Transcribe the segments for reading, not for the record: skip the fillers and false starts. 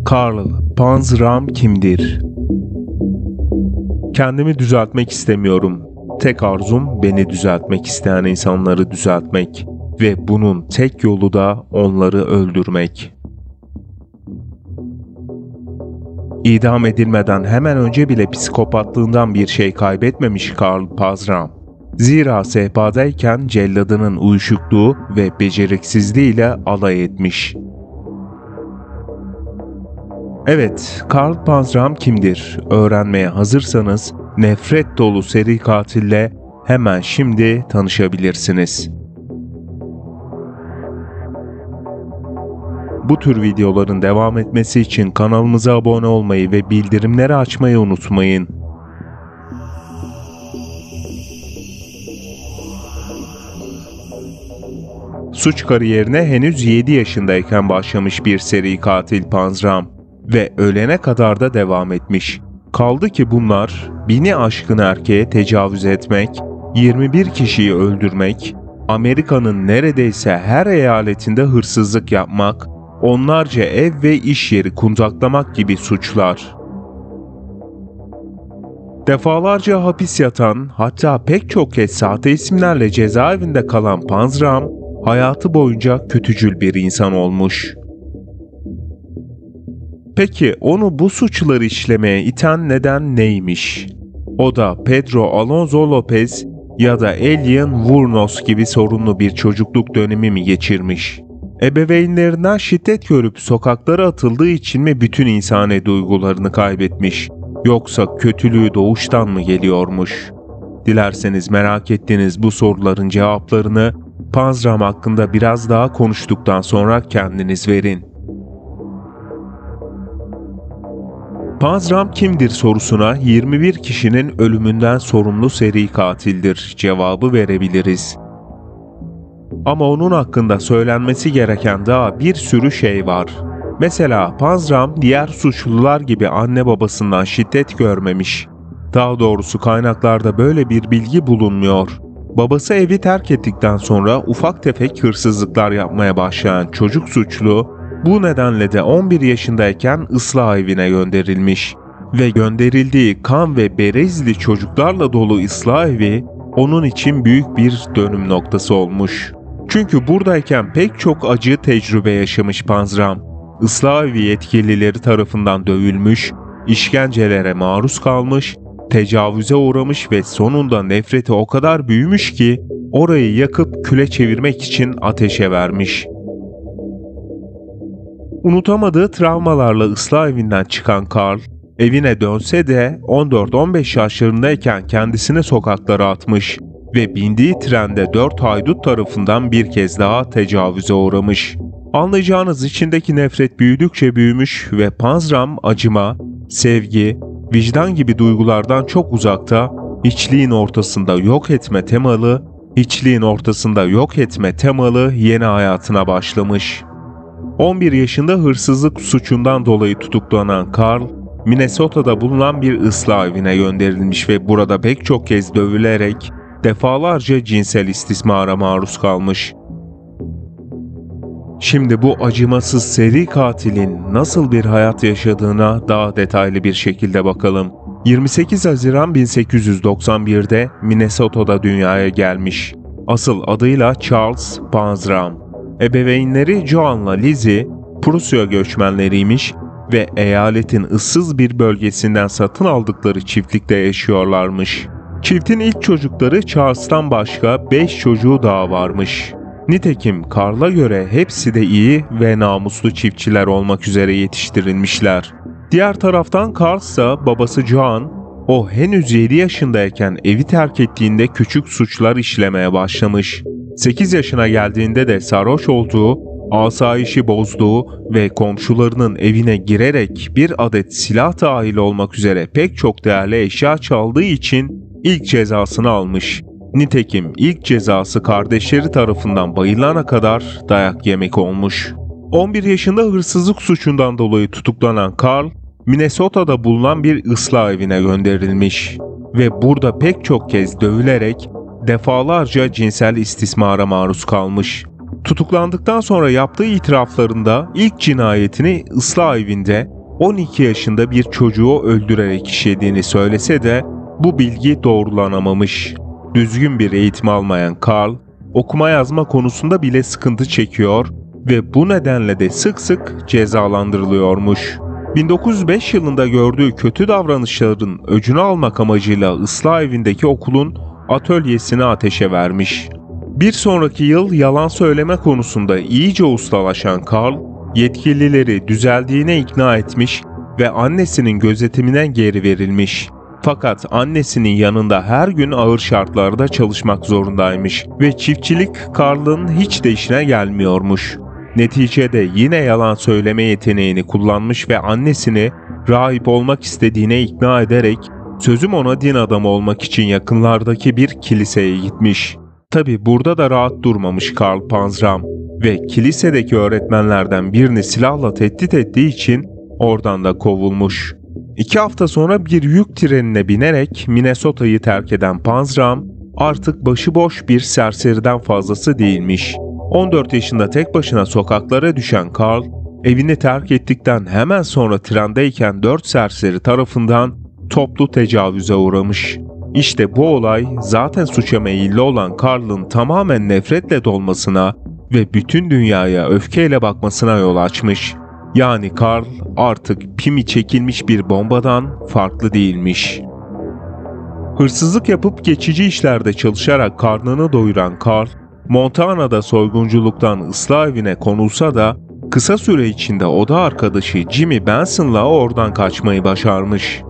Karl Panzram kimdir? Kendimi düzeltmek istemiyorum. Tek arzum beni düzeltmek isteyen insanları düzeltmek ve bunun tek yolu da onları öldürmek. İdam edilmeden hemen önce bile psikopatlığından bir şey kaybetmemiş Karl Panzram. Zira sehpadayken celladının uyuşukluğu ve beceriksizliğiyle alay etmiş. Evet, Karl Panzram kimdir? Öğrenmeye hazırsanız nefret dolu seri katille hemen şimdi tanışabilirsiniz. Bu tür videoların devam etmesi için kanalımıza abone olmayı ve bildirimleri açmayı unutmayın. Suç kariyerine henüz 7 yaşındayken başlamış bir seri katil Panzram ve ölene kadar da devam etmiş. Kaldı ki bunlar 1000'i aşkın erkeğe tecavüz etmek, 21 kişiyi öldürmek, Amerika'nın neredeyse her eyaletinde hırsızlık yapmak, onlarca ev ve iş yeri kundaklamak gibi suçlar. Defalarca hapis yatan, hatta pek çok kez sahte isimlerle cezaevinde kalan Panzram, hayatı boyunca kötücül bir insan olmuş. Peki onu bu suçları işlemeye iten neden neymiş? O da Pedro Alonso Lopez ya da Alien Wurnos gibi sorunlu bir çocukluk dönemi mi geçirmiş? Ebeveynlerinden şiddet görüp sokaklara atıldığı için mi bütün insani duygularını kaybetmiş? Yoksa kötülüğü doğuştan mı geliyormuş? Dilerseniz merak ettiğiniz bu soruların cevaplarını Panzram hakkında biraz daha konuştuktan sonra kendiniz verin. Panzram kimdir sorusuna 21 kişinin ölümünden sorumlu seri katildir cevabı verebiliriz. Ama onun hakkında söylenmesi gereken daha bir sürü şey var. Mesela Panzram diğer suçlular gibi anne babasından şiddet görmemiş. Daha doğrusu kaynaklarda böyle bir bilgi bulunmuyor. Babası evi terk ettikten sonra ufak tefek hırsızlıklar yapmaya başlayan çocuk suçlu, bu nedenle de 11 yaşındayken ıslah evine gönderilmiş ve gönderildiği kan ve berezli çocuklarla dolu ıslah evi onun için büyük bir dönüm noktası olmuş. Çünkü buradayken pek çok acı tecrübe yaşamış Panzram. Islah evi yetkilileri tarafından dövülmüş, işkencelere maruz kalmış, tecavüze uğramış ve sonunda nefreti o kadar büyümüş ki orayı yakıp küle çevirmek için ateşe vermiş. Unutamadığı travmalarla ıslah evinden çıkan Karl, evine dönse de 14-15 yaşlarındayken kendisini sokaklara atmış ve bindiği trende 4 haydut tarafından bir kez daha tecavüze uğramış. Anlayacağınız içindeki nefret büyüdükçe büyümüş ve Panzram acıma, sevgi, vicdan gibi duygulardan çok uzakta, hiçliğin ortasında yok etme temalı yeni hayatına başlamış. 11 yaşında hırsızlık suçundan dolayı tutuklanan Karl, Minnesota'da bulunan bir ıslah evine gönderilmiş ve burada pek çok kez dövülerek defalarca cinsel istismara maruz kalmış. Şimdi bu acımasız seri katilin nasıl bir hayat yaşadığına daha detaylı bir şekilde bakalım. 28 Haziran 1891'de Minnesota'da dünyaya gelmiş. Asıl adıyla Charles Panzram. Ebeveynleri Joan'la Lizzie, Prusya göçmenleriymiş ve eyaletin ıssız bir bölgesinden satın aldıkları çiftlikte yaşıyorlarmış. Çiftin ilk çocukları Charles'tan başka 5 çocuğu daha varmış. Nitekim Karl'a göre hepsi de iyi ve namuslu çiftçiler olmak üzere yetiştirilmişler. Diğer taraftan Karl ise babası Joan, o henüz 7 yaşındayken evi terk ettiğinde küçük suçlar işlemeye başlamış. 8 yaşına geldiğinde de sarhoş olduğu, asayişi bozduğu ve komşularının evine girerek bir adet silah dahil olmak üzere pek çok değerli eşya çaldığı için ilk cezasını almış. Nitekim ilk cezası kardeşleri tarafından bayılana kadar dayak yemek olmuş. 11 yaşında hırsızlık suçundan dolayı tutuklanan Karl, Minnesota'da bulunan bir ıslah evine gönderilmiş ve burada pek çok kez dövülerek defalarca cinsel istismara maruz kalmış. Tutuklandıktan sonra yaptığı itiraflarında ilk cinayetini ıslah evinde 12 yaşında bir çocuğu öldürerek işlediğini söylese de bu bilgi doğrulanamamış. Düzgün bir eğitim almayan Karl, okuma yazma konusunda bile sıkıntı çekiyor ve bu nedenle de sık sık cezalandırılıyormuş. 1905 yılında gördüğü kötü davranışların öcünü almak amacıyla ıslah evindeki okulun atölyesini ateşe vermiş. Bir sonraki yıl yalan söyleme konusunda iyice ustalaşan Karl, yetkilileri düzeldiğine ikna etmiş ve annesinin gözetimine geri verilmiş. Fakat annesinin yanında her gün ağır şartlarda çalışmak zorundaymış ve çiftçilik Karl'ın hiç de işine gelmiyormuş. Neticede yine yalan söyleme yeteneğini kullanmış ve annesini rahip olmak istediğine ikna ederek sözüm ona din adamı olmak için yakınlardaki bir kiliseye gitmiş. Tabi burada da rahat durmamış Karl Panzram ve kilisedeki öğretmenlerden birini silahla tehdit ettiği için oradan da kovulmuş. 2 hafta sonra bir yük trenine binerek Minnesota'yı terk eden Panzram artık başıboş bir serseriden fazlası değilmiş. 14 yaşında tek başına sokaklara düşen Karl, evini terk ettikten hemen sonra trendeyken 4 serseri tarafından toplu tecavüze uğramış. İşte bu olay zaten suça meyilli olan Karl'ın tamamen nefretle dolmasına ve bütün dünyaya öfkeyle bakmasına yol açmış. Yani Karl artık pimi çekilmiş bir bombadan farklı değilmiş. Hırsızlık yapıp geçici işlerde çalışarak karnını doyuran Karl, Montana'da soygunculuktan ıslah evine konulsa da kısa süre içinde oda arkadaşı Jimmy Benson'la oradan kaçmayı başarmış.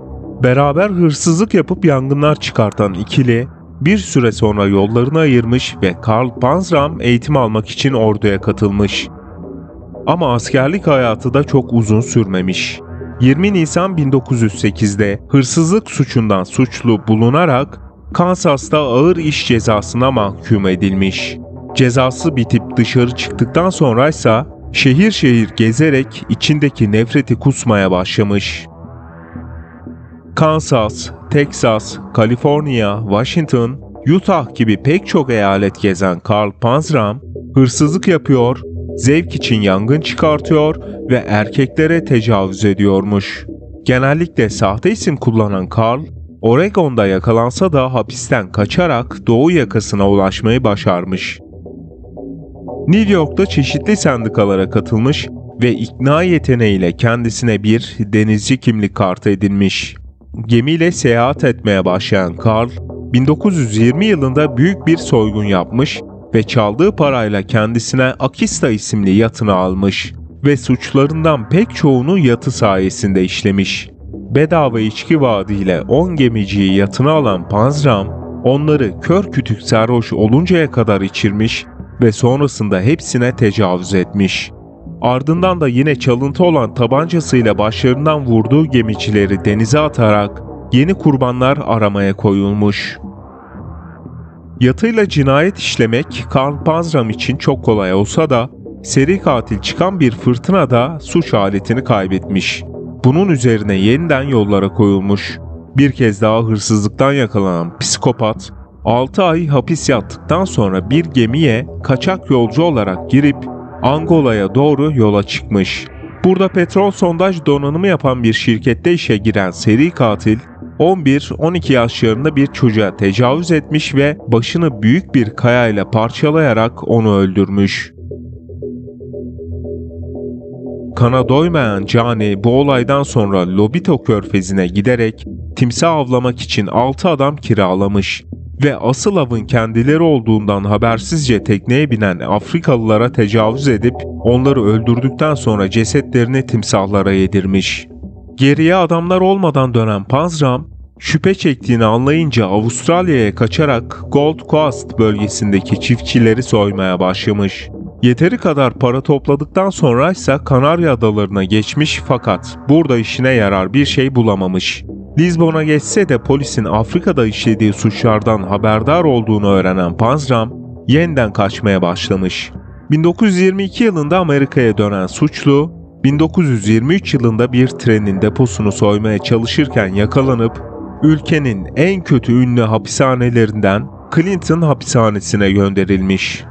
Beraber hırsızlık yapıp yangınlar çıkartan ikili bir süre sonra yollarını ayırmış ve Karl Panzram eğitim almak için orduya katılmış. Ama askerlik hayatı da çok uzun sürmemiş. 20 Nisan 1908'de hırsızlık suçundan suçlu bulunarak Kansas'ta ağır iş cezasına mahkum edilmiş. Cezası bitip dışarı çıktıktan sonraysa şehir şehir gezerek içindeki nefreti kusmaya başlamış. Kansas, Texas, Kaliforniya, Washington, Utah gibi pek çok eyalet gezen Karl Panzram, hırsızlık yapıyor, zevk için yangın çıkartıyor ve erkeklere tecavüz ediyormuş. Genellikle sahte isim kullanan Karl, Oregon'da yakalansa da hapisten kaçarak doğu yakasına ulaşmayı başarmış. New York'ta çeşitli sendikalara katılmış ve ikna yeteneğiyle kendisine bir denizci kimlik kartı edinmiş. Gemiyle seyahat etmeye başlayan Karl, 1920 yılında büyük bir soygun yapmış ve çaldığı parayla kendisine Akista isimli yatını almış ve suçlarından pek çoğunu yatı sayesinde işlemiş. Bedava içki vaadiyle 10 gemiciyi yatına alan Panzram, onları kör kütük sarhoş oluncaya kadar içirmiş ve sonrasında hepsine tecavüz etmiş. Ardından da yine çalıntı olan tabancasıyla başlarından vurduğu gemicileri denize atarak yeni kurbanlar aramaya koyulmuş. Yatıyla cinayet işlemek Karl Panzram için çok kolay olsa da seri katil çıkan bir fırtınada suç aletini kaybetmiş. Bunun üzerine yeniden yollara koyulmuş. Bir kez daha hırsızlıktan yakalanan psikopat 6 ay hapis yattıktan sonra bir gemiye kaçak yolcu olarak girip Angola'ya doğru yola çıkmış. Burada petrol sondaj donanımı yapan bir şirkette işe giren seri katil 11-12 yaşlarında bir çocuğa tecavüz etmiş ve başını büyük bir kayayla parçalayarak onu öldürmüş. Kana doymayan Cani bu olaydan sonra Lobito Körfezi'ne giderek timsah avlamak için 6 adam kiralamış ve asıl avın kendileri olduğundan habersizce tekneye binen Afrikalılara tecavüz edip onları öldürdükten sonra cesetlerini timsahlara yedirmiş. Geriye adamlar olmadan dönen Panzram, şüphe çektiğini anlayınca Avustralya'ya kaçarak Gold Coast bölgesindeki çiftçileri soymaya başlamış. Yeteri kadar para topladıktan sonra ise Kanarya Adalarına geçmiş fakat burada işine yarar bir şey bulamamış. Lizbon'a geçse de polisin Afrika'da işlediği suçlardan haberdar olduğunu öğrenen Panzram yeniden kaçmaya başlamış. 1922 yılında Amerika'ya dönen suçlu, 1923 yılında bir trenin deposunu soymaya çalışırken yakalanıp ülkenin en kötü ünlü hapishanelerinden Clinton hapishanesine gönderilmiş.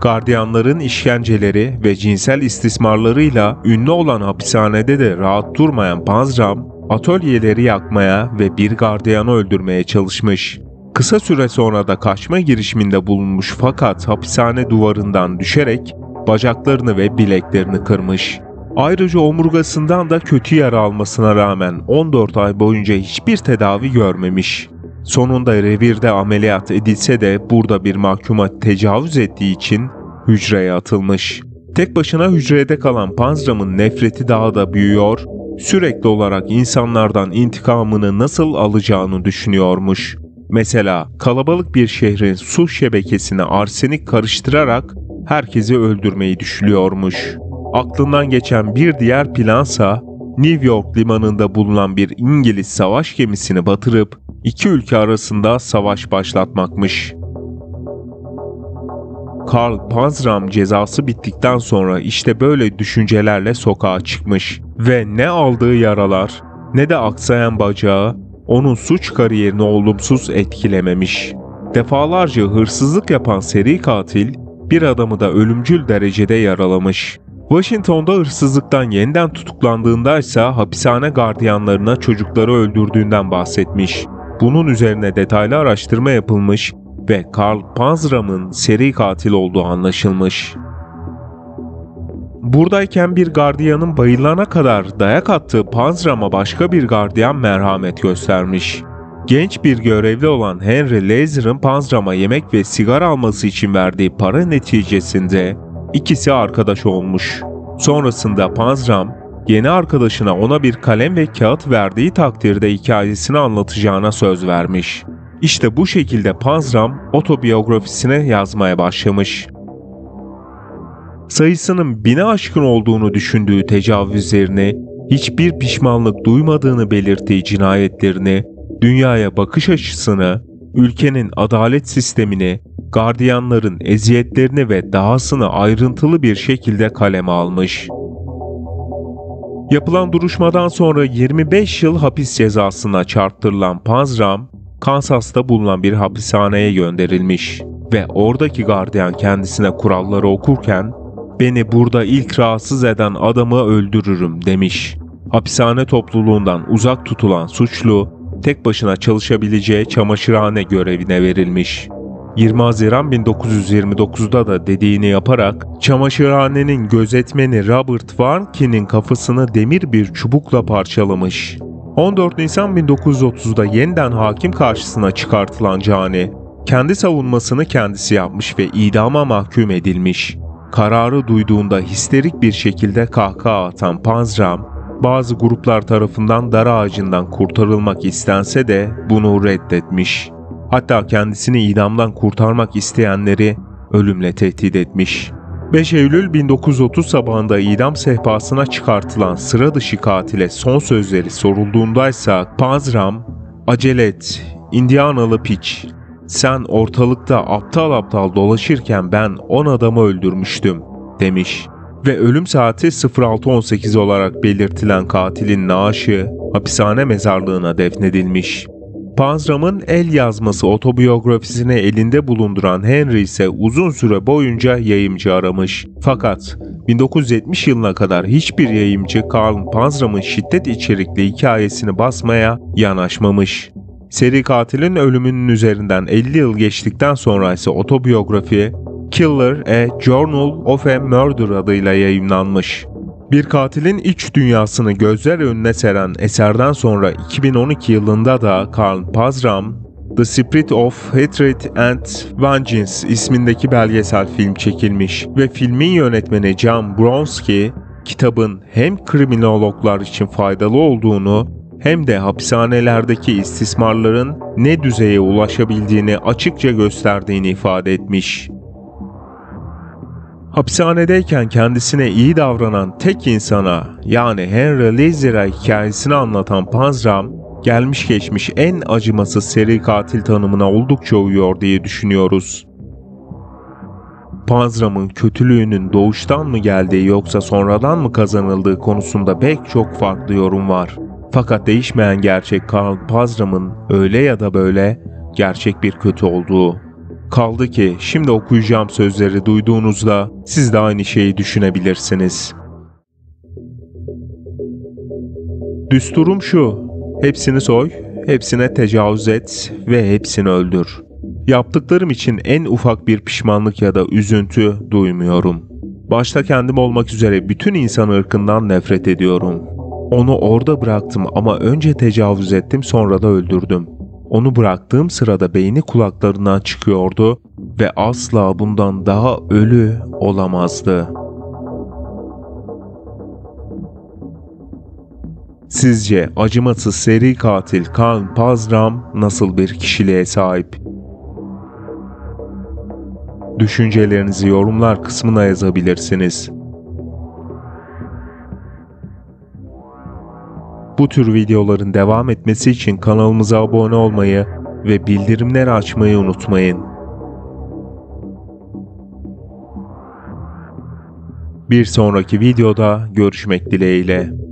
Gardiyanların işkenceleri ve cinsel istismarlarıyla ünlü olan hapishanede de rahat durmayan Panzram, atölyeleri yakmaya ve bir gardiyanı öldürmeye çalışmış. Kısa süre sonra da kaçma girişiminde bulunmuş fakat hapishane duvarından düşerek bacaklarını ve bileklerini kırmış. Ayrıca omurgasından da kötü yara almasına rağmen 14 ay boyunca hiçbir tedavi görmemiş. Sonunda revirde ameliyat edilse de burada bir mahkuma tecavüz ettiği için hücreye atılmış. Tek başına hücrede kalan Panzram'ın nefreti daha da büyüyor, sürekli olarak insanlardan intikamını nasıl alacağını düşünüyormuş. Mesela kalabalık bir şehrin su şebekesine arsenik karıştırarak herkesi öldürmeyi düşünüyormuş. Aklından geçen bir diğer plansa New York limanında bulunan bir İngiliz savaş gemisini batırıp iki ülke arasında savaş başlatmakmış. Karl Panzram cezası bittikten sonra işte böyle düşüncelerle sokağa çıkmış ve ne aldığı yaralar ne de aksayan bacağı onun suç kariyerini olumsuz etkilememiş. Defalarca hırsızlık yapan seri katil bir adamı da ölümcül derecede yaralamış. Washington'da hırsızlıktan yeniden tutuklandığında ise hapishane gardiyanlarına çocukları öldürdüğünden bahsetmiş. Bunun üzerine detaylı araştırma yapılmış ve Karl Panzram'ın seri katil olduğu anlaşılmış. Buradayken bir gardiyanın bayılana kadar dayak attığı Panzram'a başka bir gardiyan merhamet göstermiş. Genç bir görevli olan Henry Lazer'ın Panzram'a yemek ve sigara alması için verdiği para neticesinde ikisi arkadaş olmuş. Sonrasında Panzram, yeni arkadaşına ona bir kalem ve kağıt verdiği takdirde hikayesini anlatacağına söz vermiş. İşte bu şekilde Panzram otobiyografisine yazmaya başlamış. Sayısının 1000'e aşkın olduğunu düşündüğü tecavüzlerini, hiçbir pişmanlık duymadığını belirttiği cinayetlerini, dünyaya bakış açısını, ülkenin adalet sistemini, gardiyanların eziyetlerini ve dahasını ayrıntılı bir şekilde kaleme almış. Yapılan duruşmadan sonra 25 yıl hapis cezasına çarptırılan Panzram, Kansas'ta bulunan bir hapishaneye gönderilmiş ve oradaki gardiyan kendisine kuralları okurken "Beni burada ilk rahatsız eden adamı öldürürüm" demiş. Hapishane topluluğundan uzak tutulan suçlu, tek başına çalışabileceği çamaşırhane görevine verilmiş. 20 Haziran 1929'da da dediğini yaparak çamaşırhanenin gözetmeni Robert Warnke'nin kafasını demir bir çubukla parçalamış. 14 Nisan 1930'da yeniden hakim karşısına çıkartılan Cani, kendi savunmasını kendisi yapmış ve idama mahkum edilmiş. Kararı duyduğunda histerik bir şekilde kahkaha atan Panzram, bazı gruplar tarafından dar ağacından kurtarılmak istense de bunu reddetmiş. Hatta kendisini idamdan kurtarmak isteyenleri ölümle tehdit etmiş. 5 Eylül 1930 sabahında idam sehpasına çıkartılan sıra dışı katile son sözleri sorulduğundaysa Panzram, "Acele et, Indianalı piç. Sen ortalıkta aptal aptal dolaşırken ben 10 adamı öldürmüştüm" demiş. Ve ölüm saati 06:18 olarak belirtilen katilin naaşı hapishane mezarlığına defnedilmiş. Panzram'ın el yazması otobiyografisini elinde bulunduran Henry ise uzun süre boyunca yayımcı aramış. Fakat 1970 yılına kadar hiçbir yayımcı Karl Panzram'ın şiddet içerikli hikayesini basmaya yanaşmamış. Seri katilin ölümünün üzerinden 50 yıl geçtikten sonra ise otobiyografi Killer: A Journal of a Murder adıyla yayımlanmış. Bir katilin iç dünyasını gözler önüne seren eserden sonra 2012 yılında da Karl Panzram, The Spirit of Hatred and Vengeance ismindeki belgesel film çekilmiş ve filmin yönetmeni John Bronski, kitabın hem kriminologlar için faydalı olduğunu hem de hapishanelerdeki istismarların ne düzeye ulaşabildiğini açıkça gösterdiğini ifade etmiş. Hapishanedeyken kendisine iyi davranan tek insana, yani Henry Lazer'a hikayesini anlatan Panzram, gelmiş geçmiş en acımasız seri katil tanımına oldukça uyuyor diye düşünüyoruz. Panzram'ın kötülüğünün doğuştan mı geldiği yoksa sonradan mı kazanıldığı konusunda pek çok farklı yorum var. Fakat değişmeyen gerçek Karl Panzram'ın öyle ya da böyle gerçek bir kötü olduğu. Kaldı ki şimdi okuyacağım sözleri duyduğunuzda siz de aynı şeyi düşünebilirsiniz. Düsturum şu: hepsini soy, hepsine tecavüz et ve hepsini öldür. Yaptıklarım için en ufak bir pişmanlık ya da üzüntü duymuyorum. Başta kendim olmak üzere bütün insan ırkından nefret ediyorum. Onu orada bıraktım ama önce tecavüz ettim, sonra da öldürdüm. Onu bıraktığım sırada beyni kulaklarından çıkıyordu ve asla bundan daha ölü olamazdı. Sizce acımasız seri katil Kaan Pazram nasıl bir kişiliğe sahip? Düşüncelerinizi yorumlar kısmına yazabilirsiniz. Bu tür videoların devam etmesi için kanalımıza abone olmayı ve bildirimleri açmayı unutmayın. Bir sonraki videoda görüşmek dileğiyle.